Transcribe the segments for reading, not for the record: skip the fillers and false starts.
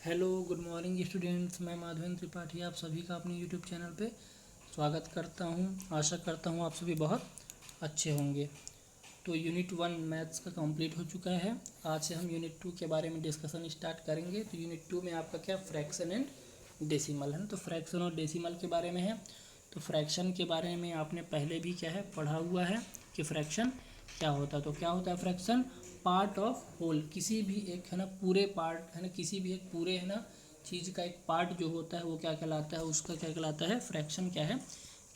Hello good morning students. मैं माधवेंद्र त्रिपाठी आप सभी का अपने यूट्यूब चैनल पे स्वागत करता हूं। आशा करता हूं आप सभी बहुत अच्छे होंगे। तो यूनिट 1 मैथ्स का कंप्लीट हो चुका है। आज से हम यूनिट 2 के बारे में डिस्कशन स्टार्ट करेंगे। तो यूनिट 2 में आपका क्या फ्रैक्शन एंड डेसिमल है ना। तो फ्रैक्शन और डेसिमल के बारे में है। तो फ्रैक्शन के बारे में आपने पहले भी क्या है पढ़ा हुआ है कि फ्रैक्शन क्या होता है। तो क्या होता है फ्रैक्शन? पार्ट ऑफ होल, किसी भी एक है ना पूरे पार्ट है ना, किसी भी एक पूरे है ना चीज़ का एक पार्ट जो होता है वो क्या कहलाता है, उसका क्या कहलाता है, फ्रैक्शन क्या है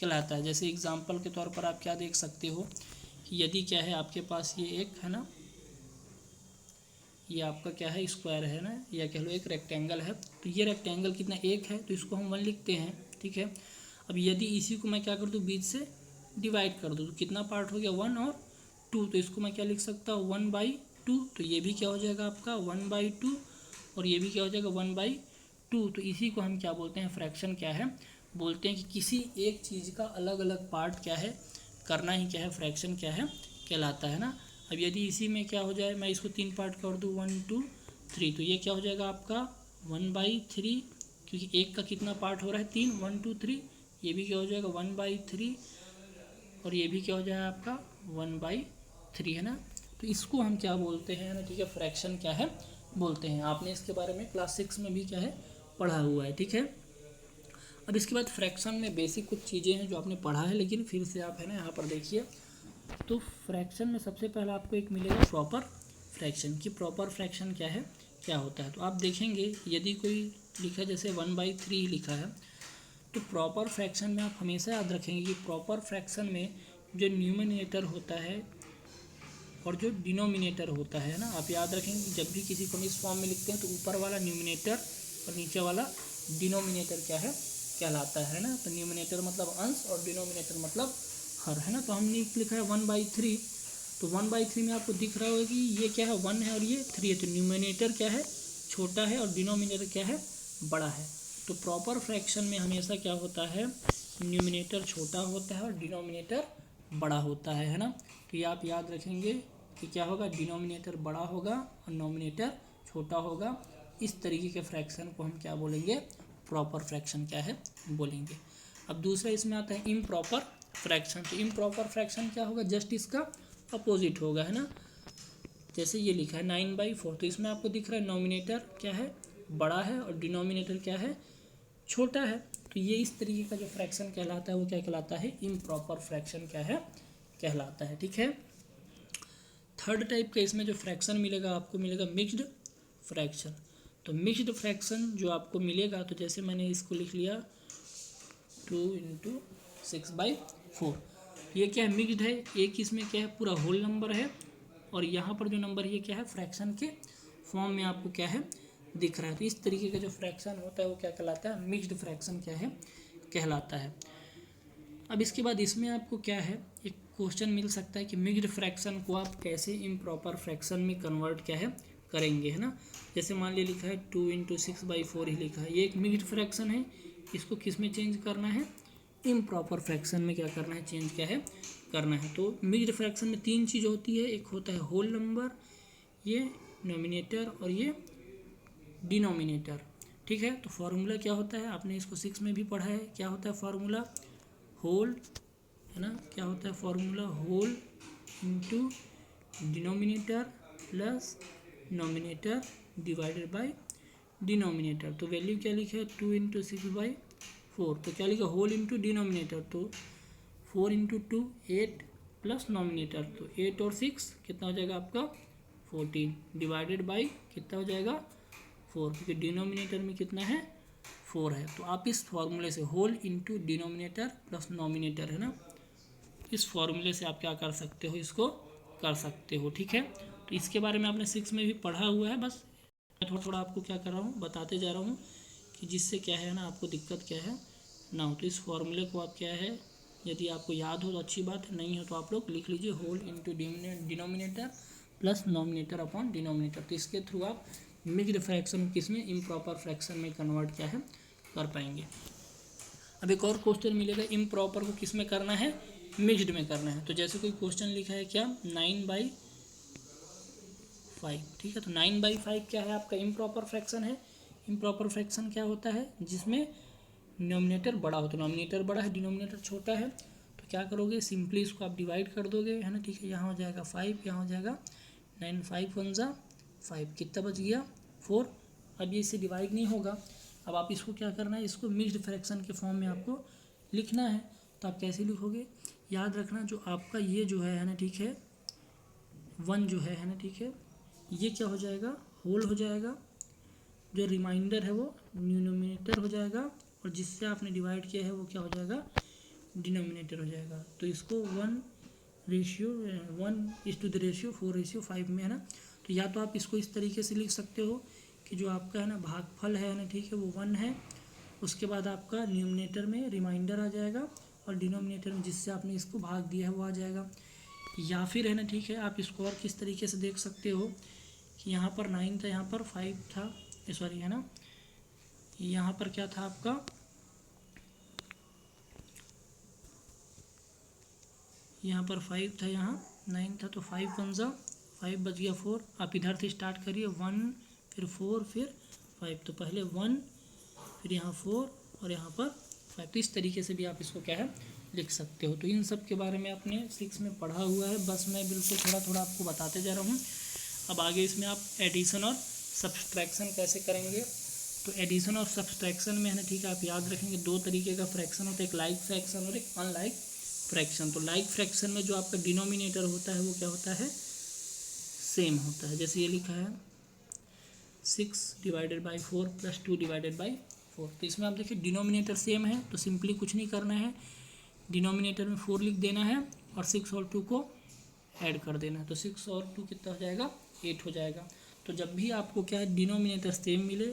कहलाता है। जैसे एग्जांपल के तौर पर आप क्या देख सकते हो कि यदि क्या है आपके पास ये एक है ना, ये आपका क्या है स्क्वायर है ना, या कह लो एक रेक्टेंगल है। तो ये रेक्टेंगल कितना, एक है, तो इसको हम 1 लिखते हैं। ठीक है। अब यदि इसी को मैं क्या कर दूँ, बीच से डिवाइड कर दूँ, तो कितना पार्ट हो गया, 1 और 2। तो इसको मैं क्या लिख सकता हूँ, 1/2। तो ये भी क्या हो जाएगा आपका 1/2, और ये भी क्या हो जाएगा 1/2। तो इसी को हम क्या बोलते हैं, फ्रैक्शन क्या है बोलते हैं कि किसी एक चीज़ का अलग अलग पार्ट क्या है करना ही क्या है, फ्रैक्शन क्या है कहलाता है ना। अब यदि इसी में क्या हो जाए, मैं इसको 3 पार्ट कर दूँ, 1 2 3, तो ये क्या हो जाएगा आपका 1/3, क्योंकि एक का कितना पार्ट हो रहा है, 3, 1 2 3। ये भी क्या हो जाएगा 1/3, और ये भी क्या हो जाएगा आपका 1/3 है ना। तो इसको हम क्या बोलते हैं ना, ठीक है, फ्रैक्शन क्या है बोलते हैं। आपने इसके बारे में क्लास 6 में भी क्या है पढ़ा हुआ है। ठीक है। अब इसके बाद फ्रैक्शन में बेसिक कुछ चीज़ें हैं जो आपने पढ़ा है, लेकिन फिर से आप है ना यहाँ पर देखिए। तो फ्रैक्शन में सबसे पहले आपको एक मिलेगा प्रॉपर फ्रैक्शन। की प्रॉपर फ्रैक्शन क्या है, क्या होता है। तो आप देखेंगे यदि कोई लिखा जैसे 1/3 लिखा है, तो प्रॉपर फ्रैक्शन में आप हमेशा याद रखेंगे कि प्रॉपर फ्रैक्शन में जो न्यूमिनेटर होता है और जो डिनोमिनेटर होता है ना, आप याद रखेंगे कि जब भी किसी को हम इस फॉर्म में लिखते हैं तो ऊपर वाला न्यूमिनेटर और नीचे वाला डिनोमिनेटर क्या है कहलाता है ना। तो न्यूमिनेटर मतलब अंश और डिनोमिनेटर मतलब हर है ना। तो हमने लिखा है 1/3, तो 1/3 में आपको दिख रहा होगा कि ये क्या है 1 है और ये 3 है। तो न्यूमिनेटर क्या है छोटा है और डिनोमिनेटर क्या है बड़ा है। तो प्रॉपर फ्रैक्शन में हमेशा क्या होता है, न्यूमिनेटर छोटा होता है और डिनोमिनेटर बड़ा होता है ना। तो ये आप याद रखेंगे कि क्या होगा, डिनोमिनेटर बड़ा होगा और नोमिनेटर छोटा होगा। इस तरीके के फ्रैक्शन को हम क्या बोलेंगे, प्रॉपर फ्रैक्शन क्या है बोलेंगे। अब दूसरा इसमें आता है इम्प्रॉपर फ्रैक्शन। तो इम्प्रॉपर फ्रैक्शन क्या होगा, जस्ट इसका अपोजिट होगा है ना। जैसे ये लिखा है 9/4, तो इसमें आपको दिख रहा है नोमिनेटर क्या है बड़ा है और डिनोमिनेटर क्या है छोटा है। तो ये इस तरीके का जो फ्रैक्शन कहलाता है वो क्या कहलाता है, इम्प्रॉपर फ्रैक्शन क्या है कहलाता है। ठीक है। थर्ड टाइप का इसमें जो फ्रैक्शन मिलेगा आपको मिलेगा मिक्स्ड फ्रैक्शन। तो मिक्स्ड फ्रैक्शन जो आपको मिलेगा, तो जैसे मैंने इसको लिख लिया 2 × 6/4, ये क्या है मिक्स्ड है। एक इसमें क्या है पूरा होल नंबर है, और यहाँ पर जो नंबर ये क्या है फ्रैक्शन के फॉर्म में आपको क्या है दिख रहा है। तो इस तरीके का जो फ्रैक्शन होता है वो क्या कहलाता है, मिक्स्ड फ्रैक्शन क्या है कहलाता है। अब इसके बाद इसमें आपको क्या है एक क्वेश्चन मिल सकता है कि मिक्स्ड फ्रैक्शन को आप कैसे इम्प्रॉपर फ्रैक्शन में कन्वर्ट क्या है करेंगे है ना। जैसे मान लिया लिखा है 2 × 6/4 ही लिखा है, ये एक मिक्स्ड फ्रैक्शन है। इसको किस में चेंज करना है, इम्प्रॉपर फ्रैक्शन में क्या करना है, चेंज क्या है करना है। तो मिक्स्ड फ्रैक्शन में 3 चीज़ होती है, एक होता है होल नंबर, ये नोमिनेटर और ये डिनोमिनेटर। ठीक है। तो फार्मूला क्या होता है, आपने इसको 6 में भी पढ़ा है, क्या होता है फार्मूला, होल है ना, क्या होता है formula, whole into denominator plus numerator divided by denominator. तो वैल्यू क्या लिखा है 2 × 6/4, तो क्या लिखा होल इंटू डिनोमिनेटर, तो 4 × 2 8 प्लस नोमिनेटर, तो 8 और 6 कितना हो जाएगा आपका 14 डिवाइडेड बाई कितना हो जाएगा 4, क्योंकि डिनोमिनेटर में कितना है 4 है। तो आप इस फॉर्मूले से whole into denominator plus numerator है ना, इस फॉर्मूले से आप क्या कर सकते हो, इसको कर सकते हो। ठीक है। तो इसके बारे में आपने 6 में भी पढ़ा हुआ है, बस मैं थोड़ा थोड़ा आपको क्या कर रहा हूँ बताते जा रहा हूँ कि जिससे क्या है ना आपको दिक्कत क्या है ना हो। तो इस फॉर्मूले को आप क्या है, यदि आपको याद हो तो अच्छी बात है, नहीं हो तो आप लोग लिख लीजिए whole into denominator plus numerator upon denominator. तो इसके थ्रू आप मिक्स्ड फ्रैक्शन किस में, इम्प्रॉपर फ्रैक्शन में कन्वर्ट क्या है कर पाएंगे। अब एक और क्वेश्चन मिलेगा इम्प्रॉपर को किस में करना है, मिक्स्ड में करना है। तो जैसे कोई क्वेश्चन लिखा है क्या 9/5, ठीक है। तो 9/5 क्या है आपका इम्प्रॉपर फ्रैक्शन है, इम्प्रॉपर फ्रैक्शन क्या होता है, जिसमें डिनोमिनेटर बड़ा होता है, डिनोमिनेटर बड़ा है डिनोमिनेटर छोटा है, तो क्या करोगे, सिंपली इसको आप डिवाइड कर दोगे, है ना, ठीक है। यहाँ हो जाएगा 5, यहाँ हो जाएगा 9, 5 1 जा 5, कितना बच गया 4। अब ये इससे डिवाइड नहीं होगा, अब आप इसको क्या करना है, इसको मिक्स्ड फ्रैक्शन के फॉर्म में आपको लिखना है। तो आप कैसे लिखोगे, याद रखना जो आपका ये जो है ना, ठीक है, 1 जो है ना, ठीक है, ये क्या हो जाएगा, होल हो जाएगा, जो रिमाइंडर है वो न्यूमिनेटर हो जाएगा, और जिससे आपने डिवाइड किया है वो क्या हो जाएगा, डिनोमिनेटर हो जाएगा। तो इसको 1:4:5 में, है ना। तो या तो आप इसको इस तरीके से लिख सकते हो कि जो आपका है ना भागफल है ना, ठीक है, वो 1 है, उसके बाद आपका न्यूमिनेटर में रिमाइंडर आ जाएगा और डिनोमिनेटर में जिससे आपने इसको भाग दिया है वो आ जाएगा। या फिर है ना, ठीक है, आप इसको और किस तरीके से देख सकते हो कि यहाँ पर 9 था, यहाँ पर 5 था, सॉरी, है ना, यहाँ पर क्या था आपका, यहाँ पर 5 था, यहाँ 9 था, तो 5 1 जा 5 बच गया 4। आप इधर से स्टार्ट करिए, 1 फिर 4 फिर 5, तो पहले 1 फिर यहाँ 4 और यहाँ पर 5। तो इस तरीके से भी आप इसको क्या है लिख सकते हो। तो इन सब के बारे में आपने 6 में पढ़ा हुआ है, बस मैं बिल्कुल थोड़ा थोड़ा आपको बताते जा रहा हूँ। अब आगे इसमें आप एडिशन और सब्सट्रैक्शन कैसे करेंगे। तो एडिशन और सब्सट्रैक्शन में है ना, ठीक है, आप याद रखेंगे 2 तरीके का फ्रैक्शन होता है, एक लाइक फ्रैक्शन और एक अनलाइक फ्रैक्शन। तो लाइक फ्रैक्शन में जो आपका डिनोमिनेटर होता है वो क्या होता है, सेम होता है। जैसे ये लिखा है 6/4 + 2/4। तो इसमें आप देखिए डिनोमिनेटर सेम है, तो सिंपली कुछ नहीं करना है, डिनोमिनेटर में 4 लिख देना है और 6 और 2 को ऐड कर देना है। तो 6 और 2 कितना हो जाएगा, 8 हो जाएगा। तो जब भी आपको क्या है डिनोमिनेटर सेम मिले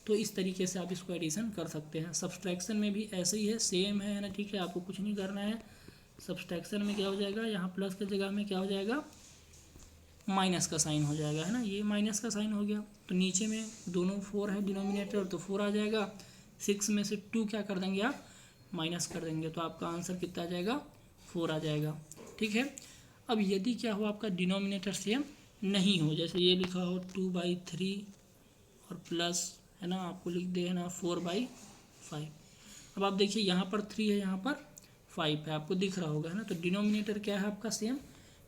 तो इस तरीके से आप इसको एडिशन कर सकते हैं। सब्सट्रैक्शन में भी ऐसे ही है, सेम है ना, ठीक है, आपको कुछ नहीं करना है। सब्सट्रैक्शन में क्या हो जाएगा, यहाँ प्लस की जगह में क्या हो जाएगा, माइनस का साइन हो जाएगा, है ना, ये माइनस का साइन हो गया। तो नीचे में दोनों 4 है डिनोमिनेटर, तो 4 आ जाएगा। 6 में से 2 क्या कर देंगे आप, माइनस कर देंगे, तो आपका आंसर कितना आ जाएगा, 4 आ जाएगा, ठीक है। अब यदि क्या हो आपका डिनोमिनेटर सेम नहीं हो, जैसे ये लिखा हो 2/3 और प्लस, है ना, आपको लिख दे है ना 4/5। अब आप देखिए यहाँ पर 3 है, यहाँ पर 5 है, आपको दिख रहा होगा, है ना। तो डिनोमिनेटर क्या है आपका, सेम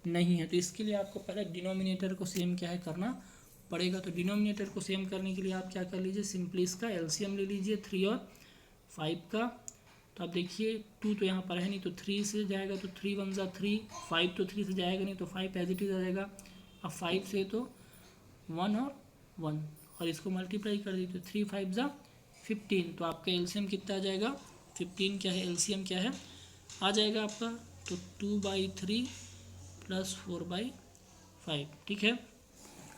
नहीं है। तो इसके लिए आपको पहले डिनोमिनेटर को सेम क्या है करना पड़ेगा। तो डिनोमिनेटर को सेम करने के लिए आप क्या कर लीजिए, सिंपली इसका एलसीएम ले लीजिए 3 और 5 का। तो आप देखिए 2 तो यहाँ पर है नहीं, तो 3 से जाएगा, तो 3 1 जा 3, 5 तो 3 से जाएगा नहीं, तो 5 एज इट इज आ जाएगा। अब 5 से तो 1 और 1 और इसको मल्टीप्लाई कर दीजिए, 3 5 जा 15। तो आपका एलसीएम कितना आ जाएगा, 15 क्या है, एलसीएम क्या है आ जाएगा आपका, तो 2/3 + 4/5, ठीक है।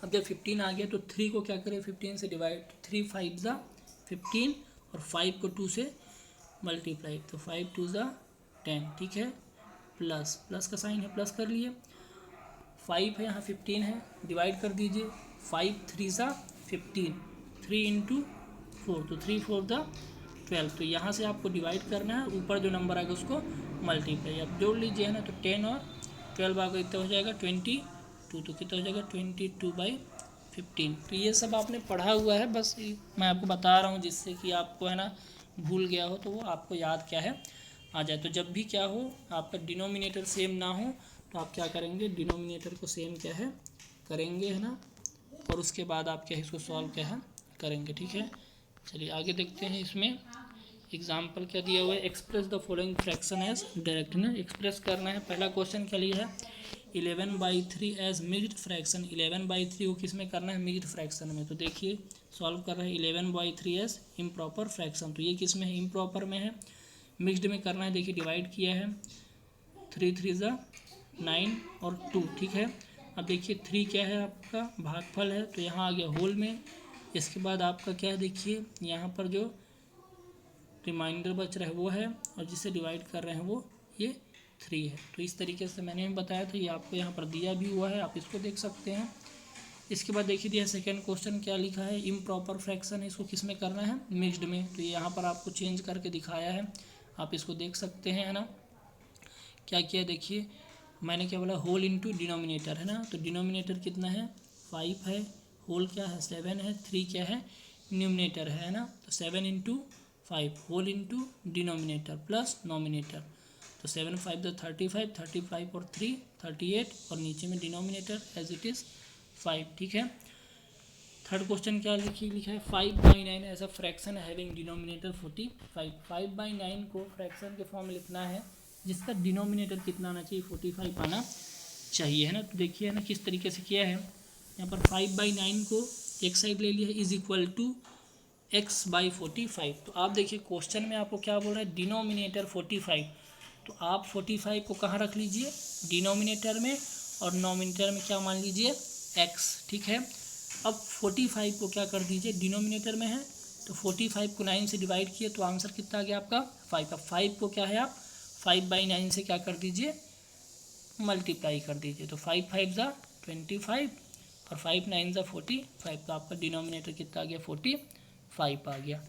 अब जब 15 आ गया तो 3 को क्या करें, 15 से डिवाइड, 3 5 जा 15 और 5 को 2 से मल्टीप्लाई, तो 5 2 जा 10, ठीक है। प्लस प्लस का साइन है, प्लस कर लिए, 5 है यहाँ 15 है, डिवाइड कर दीजिए, 5 3 जा 15, 3 × 4, तो 3 4 जा 12। तो यहाँ से आपको डिवाइड करना है, ऊपर जो नंबर आएगा उसको मल्टीप्लाई, आप जोड़ लीजिए, है ना। तो 10 और 12 आगे कितना हो जाएगा, 22, तो कितना हो जाएगा 22/15। तो ये सब आपने पढ़ा हुआ है, बस मैं आपको बता रहा हूँ जिससे कि आपको है ना भूल गया हो तो वो आपको याद क्या है आ जाए। तो जब भी क्या हो आपका डिनोमिनेटर सेम ना हो तो आप क्या करेंगे, डिनोमिनेटर को सेम क्या है करेंगे, है ना, और उसके बाद आप क्या है इसको सॉल्व क्या है करेंगे, ठीक है। चलिए आगे देखते हैं। इसमें एग्जाम्पल क्या दिया हुआ है, express the following fraction as direct, ना एक्सप्रेस करना है। पहला क्वेश्चन क्या लिया है, 11/3 एज मिक्स्ड फ्रैक्शन। 11/3 को किस में करना है, मिक्स्ड फ्रैक्शन में। तो देखिए सॉल्व कर रहे हैं 11/3 एज इम्प्रॉपर फ्रैक्शन, तो ये किस में है, इम्प्रॉपर में है। मिक्स्ड में करना है, देखिए डिवाइड किया है, 3 3 जा 9 और 2, ठीक है। अब देखिए 3 क्या है आपका भागफल है, तो यहाँ आ गया होल में। इसके बाद आपका क्या है, देखिए यहाँ पर जो रिमाइंडर बच रहा है वो है, और जिसे डिवाइड कर रहे हैं वो ये 3 है। तो इस तरीके से मैंने बताया था, ये आपको यहाँ पर दिया भी हुआ है, आप इसको देख सकते हैं। इसके बाद देखिए दिया सेकंड क्वेश्चन क्या लिखा है, इम्प्रॉपर फ्रैक्शन है, इसको किस में करना है, मिक्स्ड में। तो ये यहाँ पर आपको चेंज करके दिखाया है, आप इसको देख सकते हैं, है ना। क्या किया देखिए, मैंने क्या बोला, होल इंटू डिनोमिनेटर, है ना। तो डिनोमिनेटर कितना है 5 है, होल क्या है 7 है, 3 क्या है न्यूमिनेटर है ना, तो 7 into 5 whole into denominator plus numerator, तो 7 5 द 35, 35 और 3 38, और नीचे में डिनोमिनेटर एज इट इज़ 5। ठीक है। थर्ड क्वेश्चन क्या लिखा है, 5/9 ऐसा फ्रैक्शन हैविंग डिनोमिनेटर 45। 5/9 को फ्रैक्शन के फॉर्म में लिखना है जिसका डिनोमिनेटर कितना आना चाहिए, 45 आना चाहिए, है ना। तो देखिए है ना किस तरीके से किया है, यहाँ पर 5/9 को एक साइड ले लिया है, इज इक्वल टू x/45। तो आप देखिए क्वेश्चन में आपको क्या बोल रहा है, डिनोमिनेटर 45, तो आप 45 को कहाँ रख लीजिए, डिनोमिनेटर में, और नोमिनेटर में क्या मान लीजिए, x। ठीक है। अब 45 को क्या कर दीजिए, डिनोमिनेटर में है तो 45 को 9 से डिवाइड किए तो आंसर कितना आ गया आपका 5। अब 5 को क्या है, आप 5/9 से क्या कर दीजिए, मल्टीप्लाई कर दीजिए, तो 5 5 ज़ा 25 और 5 9 ज़ा 45, तो आपका डिनोमिनेटर कितना आ गया, 45 आ गया।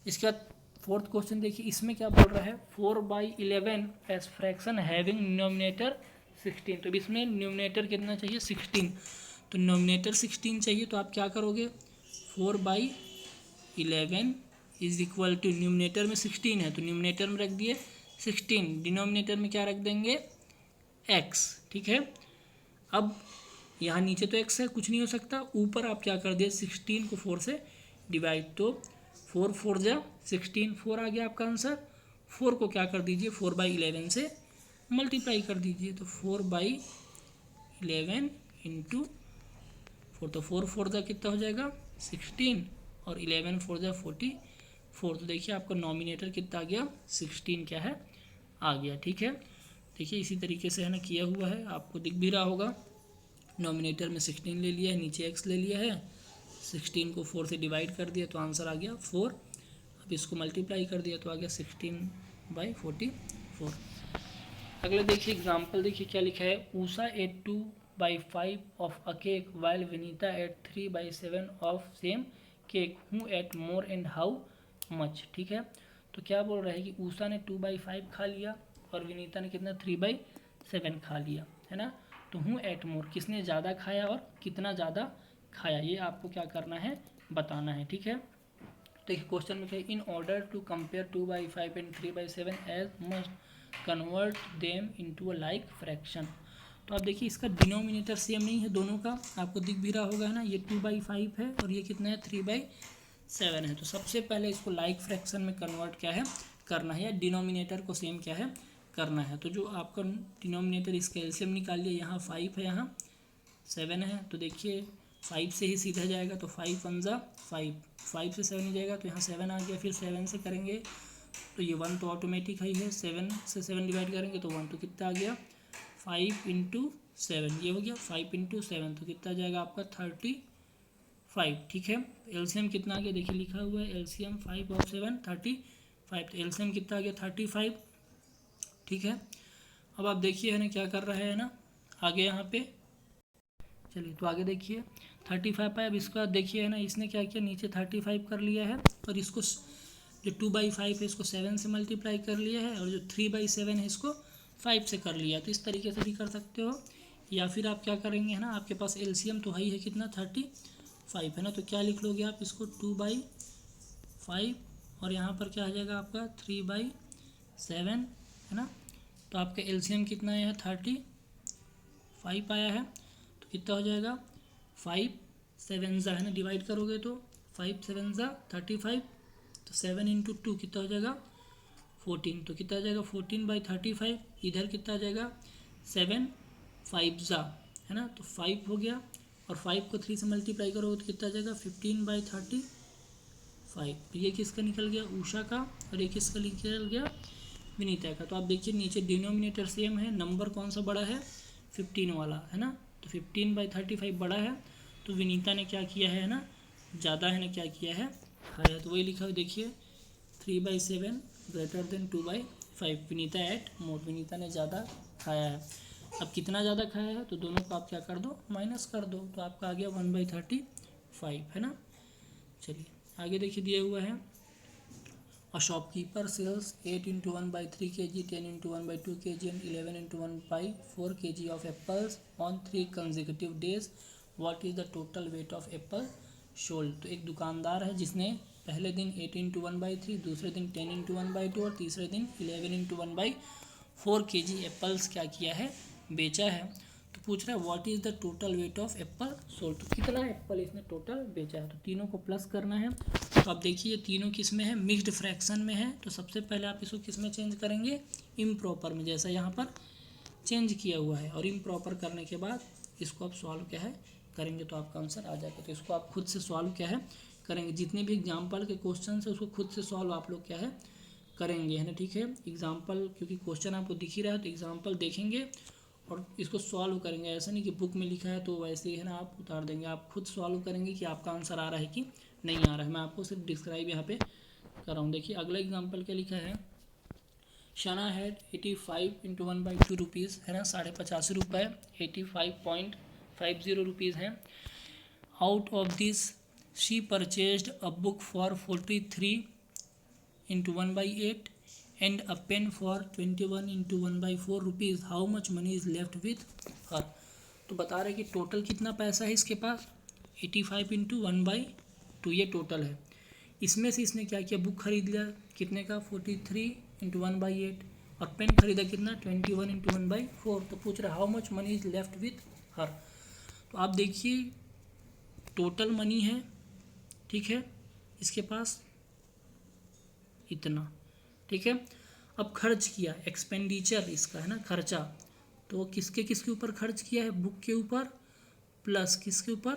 इसके बाद फोर्थ क्वेश्चन देखिए, इसमें क्या बोल रहा है, 4/11 एज फ्रैक्शन हैविंग डिनोमिनेटर 16। तो इसमें न्यूमिनेटर कितना चाहिए, 16, तो नोमिनेटर 16 चाहिए, तो आप क्या करोगे, 4/11 इज इक्वल टू, न्यूमिनेटर में 16 है तो न्यूमिनेटर में रख दिए 16, डिनोमिनेटर में क्या रख देंगे, x। ठीक है। अब यहाँ नीचे तो x है, कुछ नहीं हो सकता, ऊपर आप क्या कर दिए, 16 को 4 से डिवाइड, तो 4 4 जा 16, 4 आ गया आपका आंसर। 4 को क्या कर दीजिए, 4/11 से मल्टीप्लाई कर दीजिए, तो 4/11 इंटू 4, तो 4 4 जा कितना हो जाएगा, 16, और 11 4 जा 44। तो देखिए आपका नॉमिनेटर कितना आ गया, 16 क्या है, आ गया। ठीक है। देखिए इसी तरीके से है ना किया हुआ है, आपको दिख भी रहा होगा, नॉमिनेटर में 16 ले लिया है, नीचे x ले लिया है, 16 को 4 से डिवाइड कर दिया तो आंसर आ गया 4। अब इसको मल्टीप्लाई कर दिया तो आ गया 16/44। अगला देखिए एग्जाम्पल, देखिए क्या लिखा है, Usha ate 2/5 of a cake while Vinita ate 3/7 of same cake, who ate more and how much. ठीक है। तो क्या बोल रहा है कि ऊषा ने 2/5 खा लिया और विनीता ने कितना, 3/7 खा लिया, है ना। तो हु एट मोर, किसने ज़्यादा खाया और कितना ज़्यादा खाया, ये आपको क्या करना है, बताना है। ठीक है। तो एक क्वेश्चन में in order to compare 2/5 and 3/7 as must convert them into a like fraction. तो आप देखिए इसका डिनोमिनेटर सेम नहीं है दोनों का, आपको दिख भी रहा होगा, है ना, ये 2/5 है और ये कितना है, 3/7 है। तो सबसे पहले इसको लाइक फ्रैक्शन में कन्वर्ट क्या है करना है, या डिनोमिनेटर को सेम क्या है करना है। तो जो आपका डिनोमिनेटर, इसका एलसीएम निकालिए, यहाँ 5 है, यहाँ 7 है, तो देखिए 5 से ही सीधा जाएगा, तो 5 1 ज़ा 5, 5 से 7 ही जाएगा तो यहाँ 7 आ गया, फिर 7 से करेंगे तो ये 1 तो ऑटोमेटिक है ही है, 7 से 7 डिवाइड करेंगे तो 1, तो कितना आ गया, 5 इंटू 7, ये हो गया 5 इंटू 7, तो कितना आ जाएगा आपका 35। ठीक है। एलसीएम कितना आ गया, देखिए लिखा हुआ है एलसीएम 5 और 7 35, तो एलसीएम कितना आ गया, 35। ठीक है। अब आप देखिए है ना क्या कर रहा है ना आगे यहाँ पे, चलिए तो आगे देखिए 35 है। अब इसके बाद देखिए है ना, इसने क्या किया, नीचे 35 कर लिया है, और इसको जो 2/5 है इसको 7 से मल्टीप्लाई कर लिया है, और जो 3/7 है इसको 5 से कर लिया। तो इस तरीके से भी कर सकते हो, या फिर आप क्या करेंगे, है ना, आपके पास एलसीएम तो हाई है कितना, 35 है ना, तो क्या लिख लोगे आप इसको, 2/5, और यहाँ पर क्या आ जाएगा आपका 3/7, है ना। तो आपका एलसीएम कितना आया है, 35 आया है, तो कितना हो जाएगा, 5 7 ज़ा, है ना, डिवाइड करोगे तो 5 7 ज़ा 35, तो 7 इंटू 2 कितना हो जाएगा, 14, तो कितना आ जाएगा 14/35, इधर कितना आ जाएगा 7 5 ज़ा, है ना, तो 5 हो गया, और 5 को 3 से मल्टीप्लाई करोगे तो कितना आ जाएगा 15/35। तो ये किसका निकल गया, उषा का, और ये किसका निकल गया, विनीता का। तो आप देखिए नीचे डिनोमिनेटर सेम है, नंबर कौन सा बड़ा है, 15 वाला, है ना, तो 15/35 बड़ा है, तो विनीता ने क्या किया है ना, ज़्यादा है ना क्या किया है, खाया। तो वही लिखा है देखिए 3/7 ग्रेटर देन 2/5, विनीता एट मोर, विनीता ने ज़्यादा खाया है। अब कितना ज़्यादा खाया है, तो दोनों को आप क्या कर दो, माइनस कर दो, तो आपका आ गया 1/35, है ना। चलिए आगे देखिए दिया हुआ है, A shopkeeper sells 8 into 1/3 kg, 10 into 1/2 kg and 11 into 1/4 kg of apples on 3 consecutive days. What is the total weight of apple sold. तो एक दुकानदार है जिसने पहले दिन 8 इंटू 1/3, दूसरे दिन 10 इंटू 1/2 और तीसरे दिन 11 इंटू 1/4 kg एप्पल्स क्या किया है, बेचा है। तो पूछ रहा है what is the total weight of Apple sold. तो कितना एप्पल इसने टोटल बेचा है, तो तीनों को प्लस करना है। तो आप देखिए तीनों किस में है, मिक्स्ड फ्रैक्शन में है। तो सबसे पहले आप इसको किस में चेंज करेंगे, इम्प्रॉपर में, जैसा यहाँ पर चेंज किया हुआ है। और इम्प्रॉपर करने के बाद इसको आप सॉल्व क्या है करेंगे तो आपका आंसर आ जाएगा। तो इसको आप खुद से सॉल्व क्या है करेंगे, जितने भी एग्जाम्पल के क्वेश्चन है उसको खुद से सॉल्व आप लोग क्या है करेंगे, है ना। ठीक है, एग्जाम्पल क्योंकि क्वेश्चन आपको दिख ही रहा है तो एग्जाम्पल देखेंगे और इसको सॉल्व करेंगे। ऐसा नहीं कि बुक में लिखा है तो वैसे ही है ना आप उतार देंगे, आप खुद सॉल्व करेंगे कि आपका आंसर आ रहा है कि नहीं आ रहा है। मैं आपको सिर्फ डिस्क्राइब यहाँ पे कर रहा हूँ। देखिए अगला एग्जाम्पल क्या लिखा है, शना हैड 85 इंटू 1/2 रुपीज़, है ना, 85 रुपये, 85.50 रुपीज़ हैं। Out of this she purchased a book for 43 into 1/8 and a pen for 21 into 1/4 rupees. How much money is left with her. तो बता रहे कि टोटल कितना पैसा है इसके पास, 85 इंटू 1/2 ये टोटल है। इसमें से इसने क्या किया, बुक खरीद लिया कितने का, 43 इंटू 1/8 और पेन खरीदा कितना, 21 इंटू 1/4। तो पूछ रहा how much money is left with her. तो आप देखिए टोटल मनी है, ठीक है, इसके पास इतना, ठीक है। अब खर्च किया, एक्सपेंडिचर इसका है ना खर्चा, तो किसके ऊपर खर्च किया है, बुक के ऊपर प्लस किसके ऊपर,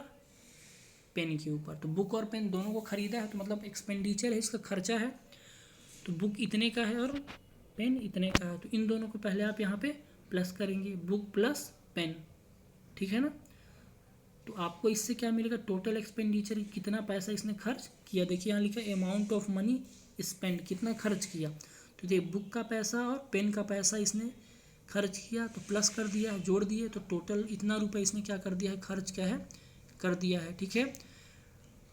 पेन के ऊपर। तो बुक और पेन दोनों को खरीदा है तो मतलब एक्सपेंडिचर है, इसका खर्चा है। तो बुक इतने का है और पेन इतने का है, तो इन दोनों को पहले आप यहाँ पे प्लस करेंगे, बुक प्लस पेन, ठीक है ना। तो आपको इससे क्या मिलेगा, टोटल एक्सपेंडिचर कितना पैसा इसने खर्च किया। देखिए यहाँ लिखा है अमाउंट ऑफ मनी स्पेंड, कितना खर्च किया। तो ये बुक का पैसा और पेन का पैसा इसने खर्च किया तो प्लस कर दिया है, जोड़ दिए, तो टोटल इतना रुपये इसने क्या कर दिया है, खर्च क्या है कर दिया है, ठीक है।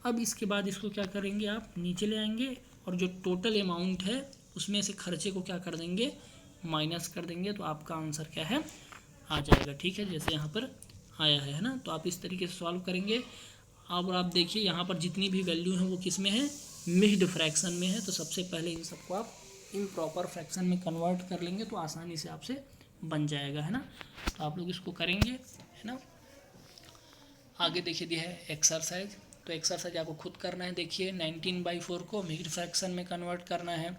अब इसके बाद इसको क्या करेंगे, आप नीचे ले आएंगे और जो टोटल अमाउंट है उसमें से खर्चे को क्या कर देंगे, माइनस कर देंगे, तो आपका आंसर क्या है आ जाएगा, ठीक है, जैसे यहाँ पर आया है ना। तो आप इस तरीके से सॉल्व करेंगे। अब आप देखिए यहाँ पर जितनी भी वैल्यू है वो किस में है, मिक्स्ड फ्रैक्शन में है। तो सबसे पहले इन सबको आप इम्प्रॉपर फ्रैक्शन में कन्वर्ट कर लेंगे तो आसानी से आपसे बन जाएगा, है ना। तो आप लोग इसको करेंगे, है ना। आगे देखिए दिया है एक्सरसाइज। तो एक्सरसाइज आपको खुद करना है। देखिए 19/4 को मिक्स्ड फ्रैक्शन में कन्वर्ट करना है।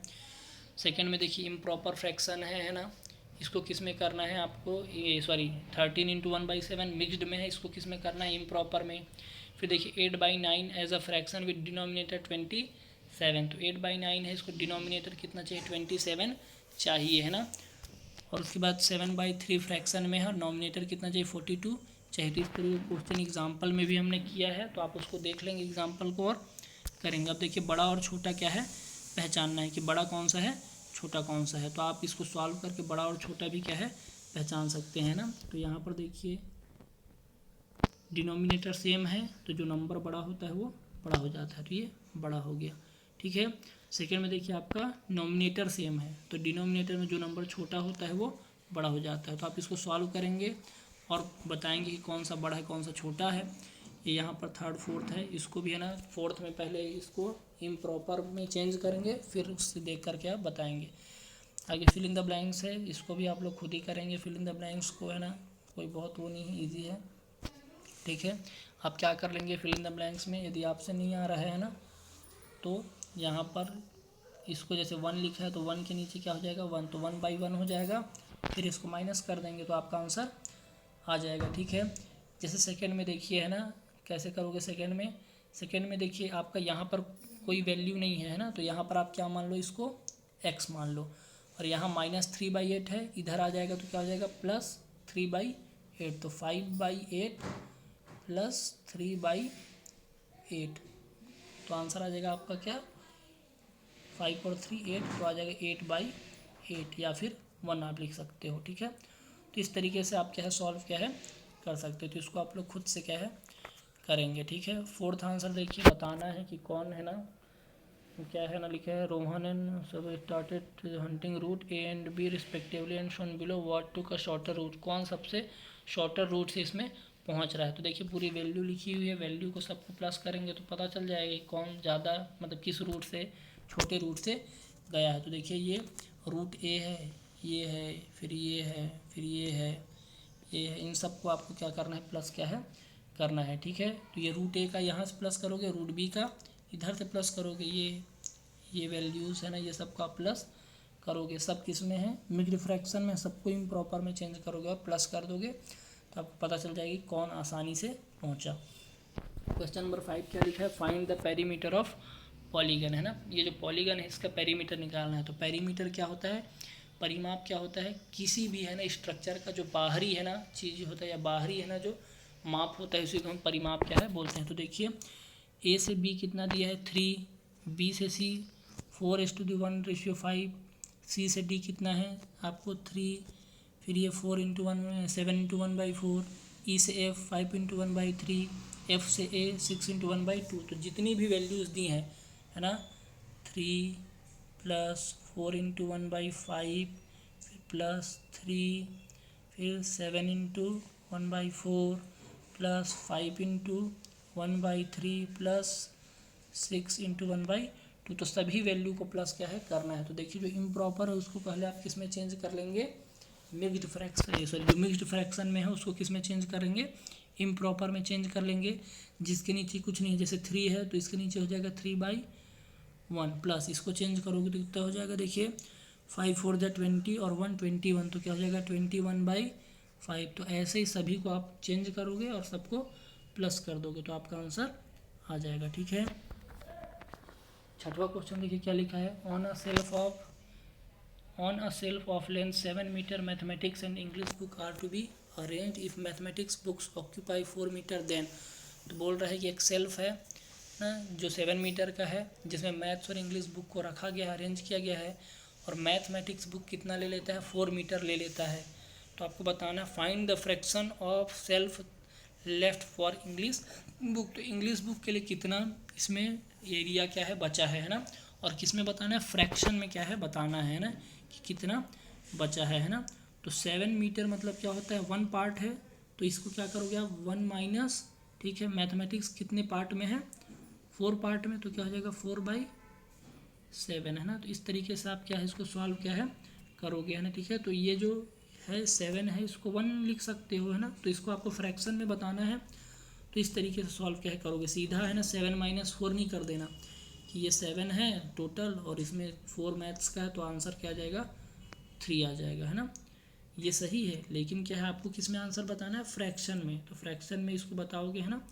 सेकंड में देखिए इम्प्रॉपर फ्रैक्शन है ना, इसको किस में करना है आपको, ये सॉरी 13 इंटू 1/7 मिक्स्ड में है, इसको किस में करना है, इम्प्रॉपर में। फिर देखिए 8/9 as a fraction with denominator 27। तो 8/9 है, इसको डिनोमिनेटर कितना चाहिए, 27 चाहिए, है ना। और उसके बाद 7/3 फ्रैक्शन में है और नॉमिनेटर कितना चाहिए, 42 चाहिए। तो इस तरीके क्वेश्चन एग्जाम्पल में भी हमने किया है, तो आप उसको देख लेंगे एग्जाम्पल को और करेंगे। अब देखिए बड़ा और छोटा क्या है पहचानना है कि बड़ा कौन सा है छोटा कौन सा है। तो आप इसको सॉल्व करके बड़ा और छोटा भी क्या है पहचान सकते हैं ना। तो यहाँ पर देखिए डिनोमिनेटर सेम है तो जो नंबर बड़ा होता है वो बड़ा हो जाता है, तो ये बड़ा हो गया, ठीक है। सेकेंड में देखिए आपका नॉमिनेटर सेम है तो डिनोमिनेटर में जो नंबर छोटा होता है वो बड़ा हो जाता है। तो आप इसको सॉल्व करेंगे और बताएंगे कि कौन सा बड़ा है कौन सा छोटा है। ये यहाँ पर थर्ड फोर्थ है, इसको भी है ना फोर्थ में पहले इसको इम्प्रॉपर में चेंज करेंगे फिर उससे देख करके आप बताएंगे। आगे फिल इन द ब्लैंक्स है, इसको भी आप लोग खुद ही करेंगे फिल इन द ब्लैंक्स को, है ना, कोई बहुत वो नहीं है, ईजी है, ठीक है। आप क्या कर लेंगे फिल इन द ब्लैंक्स में, यदि आपसे नहीं आ रहा है ना तो यहाँ पर इसको जैसे 1 लिखा है तो 1 के नीचे क्या हो जाएगा 1, तो 1/1 हो जाएगा, फिर इसको माइनस कर देंगे तो आपका आंसर आ जाएगा, ठीक है। जैसे सेकेंड में देखिए, है ना, कैसे करोगे सेकेंड में देखिए आपका यहाँ पर कोई वैल्यू नहीं है ना, तो यहाँ पर आप क्या मान लो, इसको x मान लो, और यहाँ -3/8 है, इधर आ जाएगा तो क्या हो जाएगा +3/8, तो 5/8 प्लस 3/8, तो आंसर आ जाएगा आपका क्या 5 और 3 8, तो आ जाएगा 8/8 या फिर 1 आप लिख सकते हो, ठीक है। तो इस तरीके से आप क्या है सॉल्व क्या है कर सकते हो। तो इसको आप लोग खुद से क्या है करेंगे, ठीक है। फोर्थ आंसर देखिए बताना है कि कौन है ना, क्या है ना, लिखा है रोहन एंड सब started hunting route A and B respectively and shown below what took a shorter route. कौन सबसे शॉर्टर रूट से इसमें पहुंच रहा है। तो देखिए पूरी वैल्यू लिखी हुई है, वैल्यू को सबको प्लस करेंगे तो पता चल जाएगा कि कौन ज़्यादा मतलब किस रूट से, छोटे रूट से गया है। तो देखिए ये रूट ए है, ये है, फिर ये है, फिर ये है, ये है, इन सबको आपको क्या करना है, प्लस क्या है करना है, ठीक है। तो ये रूट ए का यहाँ से प्लस करोगे, रूट बी का इधर से प्लस करोगे, ये वैल्यूज़ है ना, ये सबको आप प्लस करोगे। सब किस में है, मिक्स्ड फ्रैक्शन में, सबको इम्प्रॉपर में चेंज करोगे और प्लस कर दोगे तो आपको पता चल जाएगी कौन आसानी से पहुंचा। क्वेश्चन नंबर 5 क्या लिखा है, find the perimeter of polygon, है ना। ये जो पॉलीगन है इसका पेरीमीटर निकालना है। तो पेरीमीटर क्या होता है, परिमाप क्या होता है, किसी भी है ना स्ट्रक्चर का जो बाहरी है ना चीज़ होता है, या बाहरी है ना जो माप होता है, उसी को हम परिमाप क्या है बोलते हैं। तो देखिए ए से बी कितना दिया है 3, बी से सी 4:1:5, सी से डी कितना है आपको 3, फिर ये 4:1 7:1/4, ई से एफ 5:1/3, एफ से ए 6:1/2। तो जितनी भी वैल्यूज़ दी हैं है ना, 3 + 4:1/5, फिर +3, फिर 7:1/4 प्लस 5:1/3 प्लस 6:1/2। तो सभी वैल्यू को प्लस क्या है करना है। तो देखिए जो इम्प्रॉपर है उसको पहले आप किस में चेंज कर लेंगे, मिक्स्ड फ्रैक्शन, सॉरी जो मिक्स्ड फ्रैक्शन में है उसको किस में चेंज करेंगे, इम्प्रॉपर में चेंज कर लेंगे। जिसके नीचे कुछ नहीं है, जैसे 3 है तो इसके नीचे हो जाएगा 3/1, प्लस इसको चेंज करोगे तो कितना हो जाएगा, देखिए 5 4 20 और 1 21, तो क्या हो जाएगा 21/5। तो ऐसे ही सभी को आप चेंज करोगे और सबको प्लस कर दोगे तो आपका आंसर आ जाएगा, ठीक है। छठवां क्वेश्चन देखिए क्या लिखा है, on a shelf of length 7 metre mathematics and English book are to be arrange if mathematics books occupy 4 metre then. तो बोल रहा है कि एक शेल्फ है ना जो 7 मीटर का है, जिसमें मैथ्स और इंग्लिश बुक को रखा गया है, अरेंज किया गया है, और मैथमेटिक्स बुक कितना ले लेता है, 4 मीटर ले लेता है। तो आपको बताना find the fraction of self left for English book. तो इंग्लिश बुक के लिए कितना इसमें एरिया क्या है बचा है ना, और किस में बताना है, फ्रैक्शन में क्या है बताना है ना कि कितना बचा है ना। तो 7 मीटर मतलब क्या होता है, 1 पार्ट है, तो इसको क्या करोगे आप 1 माइनस, ठीक है। मैथमेटिक्स कितने पार्ट में है, 4 पार्ट में, तो क्या हो जाएगा 4/7 है ना। तो इस तरीके से आप क्या है इसको सॉल्व क्या है करोगे, है ना, ठीक है। तो ये जो है 7 है इसको 1 लिख सकते हो, है ना। तो इसको आपको फ्रैक्शन में बताना है, तो इस तरीके से सॉल्व क्या है करोगे, सीधा है ना 7 - 4 नहीं कर देना कि ये 7 है टोटल और इसमें 4 मैथ्स का है, तो आंसर क्या आ जाएगा 3 आ जाएगा, है ना। ये सही है, लेकिन क्या है आपको किस में आंसर बताना है, फ्रैक्शन में। तो फ्रैक्शन में इसको बताओगे, है ना,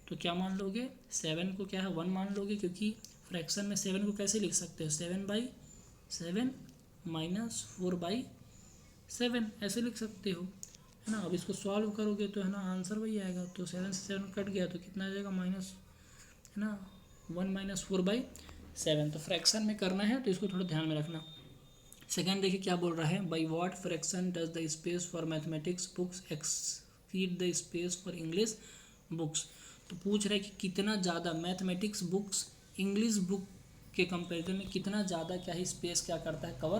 तो क्या मान लोगे, 7 को क्या है 1 मान लोगे, क्योंकि फ्रैक्शन में 7 को कैसे लिख सकते हो, 7/7 - 4/7 ऐसे लिख सकते हो, है ना। अब इसको सॉल्व करोगे तो है ना आंसर वही आएगा। तो 7 से 7 कट गया तो कितना आ जाएगा माइनस, है ना 1 - 4/7। तो फ्रैक्शन में करना है तो इसको थोड़ा ध्यान में रखना। सेकंड देखिए क्या बोल रहा है, by what fraction does the space for mathematics books exceed the space for English books. तो पूछ रहा है कि कितना ज़्यादा मैथमेटिक्स बुक्स इंग्लिश बुक के कंपेरिजन में कितना ज़्यादा क्या है स्पेस क्या करता है, कवर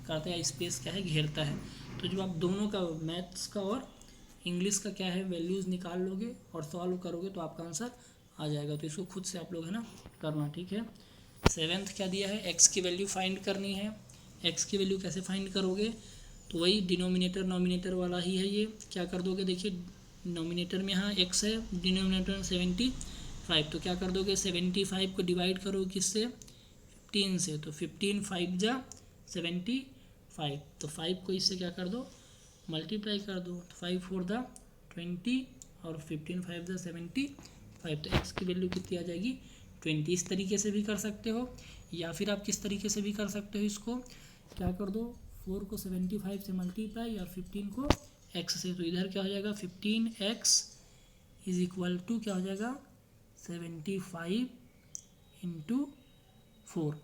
करता है, या स्पेस क्या है घेरता है। तो जब आप दोनों का मैथ्स का और इंग्लिश का क्या है वैल्यूज़ निकाल लोगे और सॉल्व करोगे तो आपका आंसर आ जाएगा। तो इसको खुद से आप लोग है ना करना, ठीक है। 7th क्या दिया है, एक्स की वैल्यू फाइंड करनी है। एक्स की वैल्यू कैसे फाइंड करोगे, तो वही डिनोमिनेटर नोमिनेटर वाला ही है। ये क्या कर दोगे, देखिए नोमिनेटर में यहाँ एक्स है, डिनोमिनेटर में 75, तो क्या कर दोगे 75 को डिवाइड करो किससे 15 से, तो 15 5 जा 75, तो 5 को इससे क्या कर दो मल्टीप्लाई कर दो, तो 5 4 दा 20 और 15 5 दा 75। तो एक्स की वैल्यू कितनी आ जाएगी 20। इस तरीके से भी कर सकते हो, या फिर आप किस तरीके से भी कर सकते हो, इसको क्या कर दो 4 को 75 से मल्टीप्लाई और 15 को x से, तो इधर क्या हो जाएगा 15x = क्या हो जाएगा 75 × 4।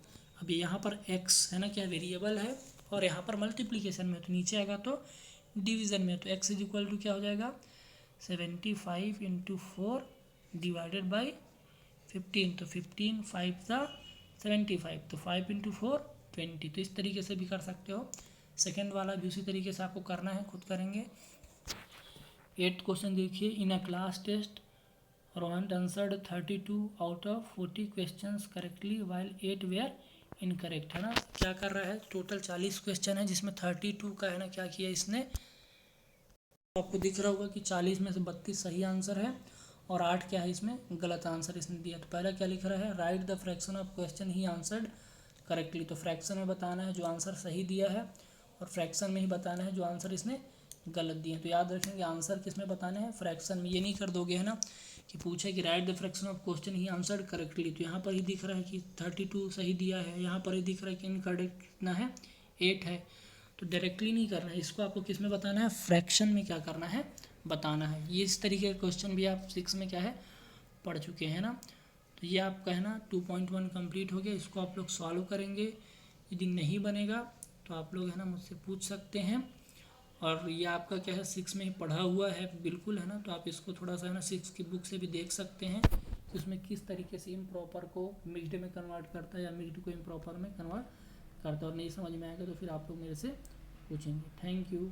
अब यहाँ पर x है ना क्या वेरिएबल है, और यहाँ पर मल्टीप्लिकेशन में, तो नीचे आएगा तो डिवीज़न में, तो x = क्या हो जाएगा 75 × 4 डिवाइडेड बाई 15, तो 15 5 दा 75, तो 5 × 4 20। तो इस तरीके से भी कर सकते हो। सेकेंड वाला भी उसी तरीके से आपको करना है, खुद करेंगे। 8th क्वेश्चन देखिए, in a class test Rohan answered 32 out of 40 questions correctly while 8 were incorrect, है ना। क्या कर रहा है, टोटल 40 क्वेश्चन है जिसमें 32 का है ना क्या किया इसने, आपको दिख रहा होगा कि 40 में से 32 सही आंसर है और 8 क्या है इसमें गलत आंसर इसने दिया। तो पहला क्या लिख रहा है, right the fraction of question he answered correctly. तो फ्रैक्शन में बताना है जो आंसर सही दिया है और फ्रैक्शन में ही बताना है जो आंसर इसने गलत दिए हैं। तो याद रखेंगे आंसर किस में बताने हैं, फ्रैक्शन में। ये नहीं कर दोगे है ना कि पूछे कि right the fraction of question he answered correctly, तो यहाँ पर ही दिख रहा है कि 32 सही दिया है, यहाँ पर ही दिख रहा है कि इनकरेक्ट कितना है 8 है। तो डायरेक्टली नहीं करना है इसको, आपको किस में बताना है, फ्रैक्शन में क्या करना है बताना है। ये इस तरीके का क्वेश्चन भी आप 6 में क्या है पढ़ चुके हैं ना। तो ये आपका है ना 2.1 कंप्लीट हो गया। इसको आप लोग सॉल्व करेंगे, यदि नहीं बनेगा तो आप लोग है ना मुझसे पूछ सकते हैं। और ये आपका क्या है 6 में ही पढ़ा हुआ है बिल्कुल, है ना। तो आप इसको थोड़ा सा है ना 6 की बुक से भी देख सकते हैं कि उसमें किस तरीके से इम्प्रॉपर को मिक्स्ड में कन्वर्ट करता है या मिक्स्ड को इम्प्रॉपर में कन्वर्ट करता है। और नहीं समझ में आएगा तो फिर आप लोग मेरे से पूछेंगे। Thank you.